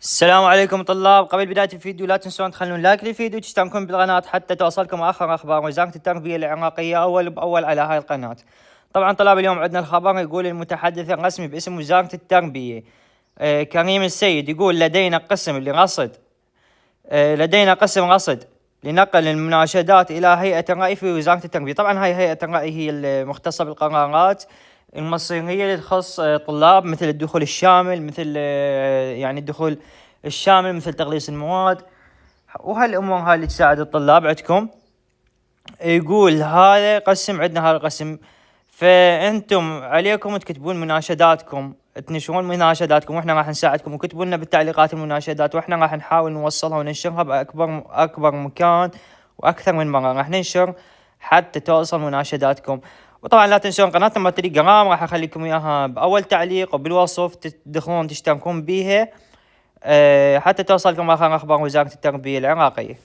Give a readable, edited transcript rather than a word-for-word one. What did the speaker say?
السلام عليكم طلاب. قبل بداية الفيديو لا تنسون تخلون لايك للفيديو وتشتركون بالقناة حتى توصلكم آخر أخبار وزارة التربية العراقية أول بأول على هاي القناة. طبعا طلاب اليوم عندنا الخبر يقول المتحدث الرسمي باسم وزارة التربية كريم السيد يقول لدينا قسم رصد لنقل المناشدات إلى هيئة الرأي في وزارة التربية. طبعا هاي هيئة الرأي هي المختصة بالقرارات المصيرية اللي تخص طلاب مثل الدخول الشامل، مثل يعني الدخول الشامل، مثل تقليص المواد وهالأمور هاي اللي تساعد الطلاب عندكم. يقول هذا قسم، عندنا هذا القسم، فأنتم عليكم تكتبون مناشداتكم، تنشرون مناشداتكم، واحنا راح نساعدكم، وكتبوا لنا بالتعليقات المناشدات واحنا راح نحاول نوصلها وننشرها بأكبر مكان وأكثر من مرة راح ننشر حتى توصل مناشداتكم. وطبعا لا تنسون قناتنا مال تليجرام، راح اخليكم اياها باول تعليق وبالوصف، تدخلون تشتركون بيها حتى توصلكم اخر اخبار وزارة التربية العراقية.